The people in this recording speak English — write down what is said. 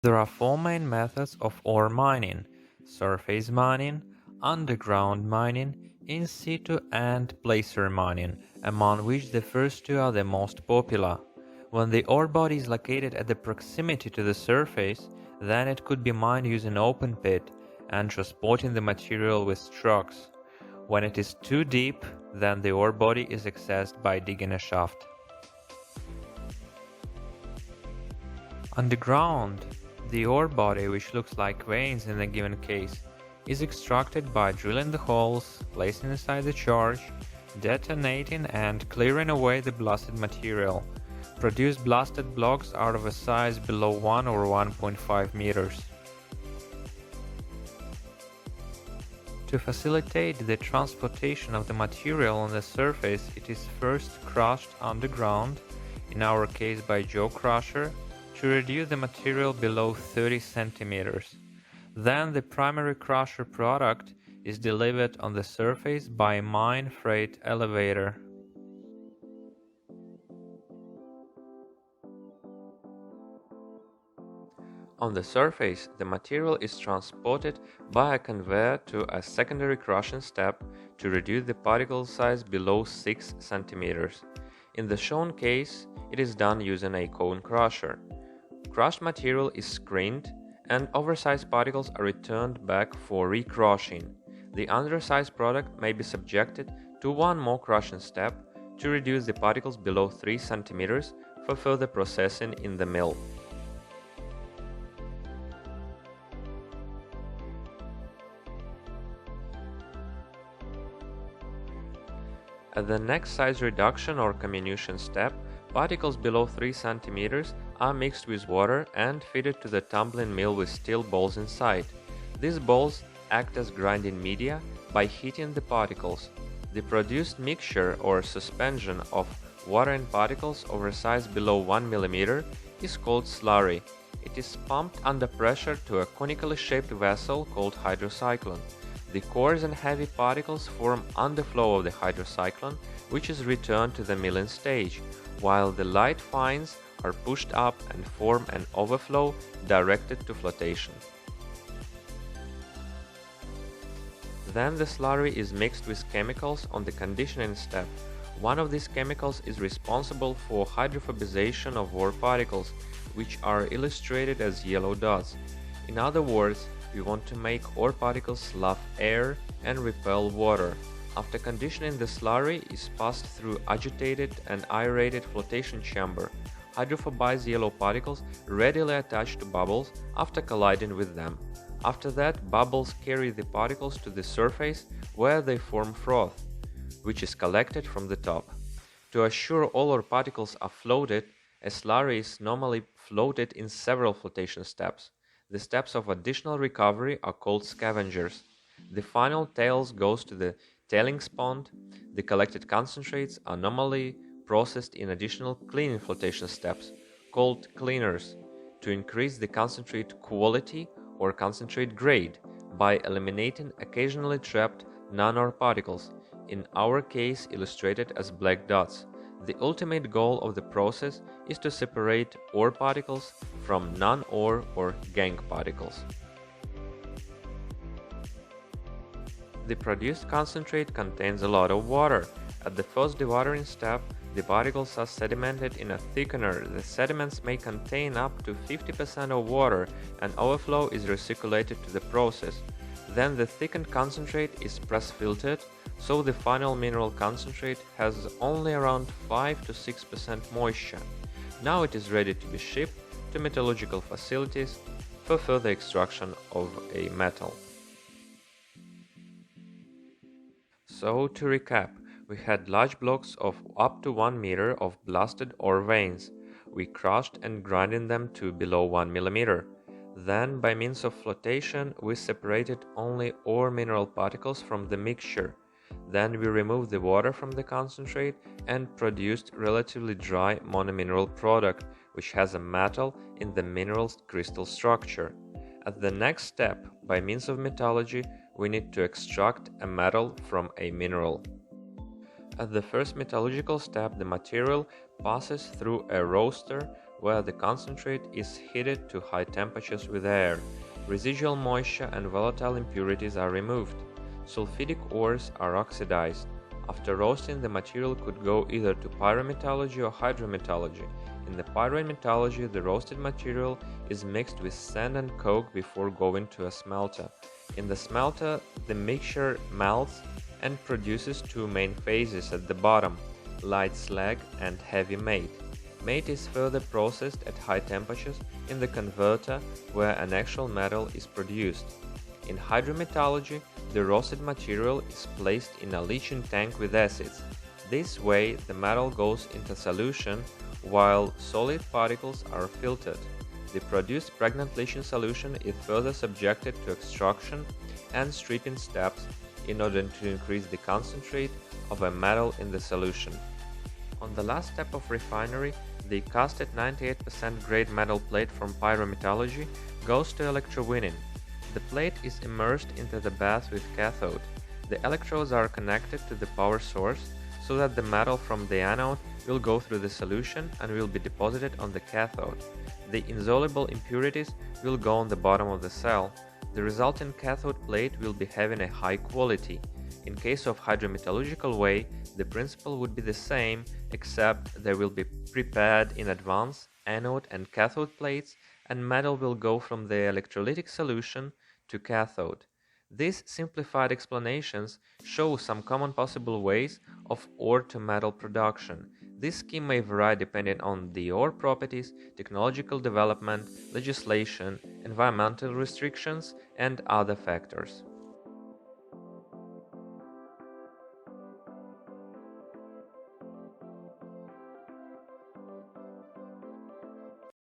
There are four main methods of ore mining: surface mining, underground mining, in situ and placer mining, among which the first two are the most popular. When the ore body is located at the proximity to the surface, then it could be mined using open pit and transporting the material with trucks. When it is too deep, then the ore body is accessed by digging a shaft. Underground, the ore body, which looks like veins in a given case, is extracted by drilling the holes, placing aside the charge, detonating and clearing away the blasted material. Produce blasted blocks out of a size below 1 or 1.5 meters. To facilitate the transportation of the material on the surface, it is first crushed underground, in our case by jaw crusher, to reduce the material below 30 centimeters. Then the primary crusher product is delivered on the surface by a mine freight elevator. On the surface, the material is transported by a conveyor to a secondary crushing step to reduce the particle size below 6 centimeters. In the shown case, it is done using a cone crusher. Crushed material is screened and oversized particles are returned back for recrushing. The undersized product may be subjected to one more crushing step to reduce the particles below 3 centimeters for further processing in the mill. At the next size reduction or comminution step, particles below 3 cm are mixed with water and fed to the tumbling mill with steel balls inside. These balls act as grinding media by heating the particles. The produced mixture or suspension of water and particles over a size below 1 mm is called slurry. It is pumped under pressure to a conically shaped vessel called hydrocyclone. The coarse and heavy particles form underflow of the hydrocyclone, which is returned to the milling stage, while the light fines are pushed up and form an overflow directed to flotation. Then the slurry is mixed with chemicals on the conditioning step. One of these chemicals is responsible for hydrophobization of ore particles, which are illustrated as yellow dots. In other words, we want to make ore particles love air and repel water. After conditioning, the slurry is passed through agitated and aerated flotation chamber. Hydrophobized yellow particles readily attach to bubbles after colliding with them. After that, bubbles carry the particles to the surface where they form froth, which is collected from the top. To assure all ore particles are floated, a slurry is normally floated in several flotation steps. The steps of additional recovery are called scavengers. The final tails goes to the tailings pond. The collected concentrates are normally processed in additional cleaning flotation steps, called cleaners, to increase the concentrate quality or concentrate grade by eliminating occasionally trapped non-ore particles, in our case illustrated as black dots. The ultimate goal of the process is to separate ore particles from non-ore or gangue particles. The produced concentrate contains a lot of water. At the first dewatering step, the particles are sedimented in a thickener. The sediments may contain up to 50% of water, and overflow is recirculated to the process. Then the thickened concentrate is press filtered, so the final mineral concentrate has only around 5 to 6% moisture. Now it is ready to be shipped to metallurgical facilities for further extraction of a metal. So to recap, we had large blocks of up to 1 meter of blasted ore veins. We crushed and grinded them to below 1 millimeter. Then, by means of flotation, we separated only ore mineral particles from the mixture. Then we removed the water from the concentrate and produced relatively dry monomineral product, which has a metal in the mineral's crystal structure. At the next step, by means of metallurgy, we need to extract a metal from a mineral. At the first metallurgical step, the material passes through a roaster where the concentrate is heated to high temperatures with air. Residual moisture and volatile impurities are removed. Sulfidic ores are oxidized. After roasting, the material could go either to pyrometallurgy or hydrometallurgy. In the pyrometallurgy, the roasted material is mixed with sand and coke before going to a smelter. In the smelter, the mixture melts and produces two main phases at the bottom, light slag and heavy matte. Matte is further processed at high temperatures in the converter where an actual metal is produced. In hydrometallurgy, the roasted material is placed in a leaching tank with acids. This way, the metal goes into solution while solid particles are filtered. The produced pregnant leaching solution is further subjected to extraction and stripping steps in order to increase the concentrate of a metal in the solution. On the last step of refinery, the cast at 98% grade metal plate from pyrometallurgy goes to electrowinning. The plate is immersed into the bath with cathode. The electrodes are connected to the power source so that the metal from the anode will go through the solution and will be deposited on the cathode. The insoluble impurities will go on the bottom of the cell. The resulting cathode plate will be having a high quality. In case of hydrometallurgical way, the principle would be the same, except there will be prepared in advance anode and cathode plates, and metal will go from the electrolytic solution to cathode. These simplified explanations show some common possible ways of ore to metal production. This scheme may vary depending on the ore properties, technological development, legislation, environmental restrictions, and other factors.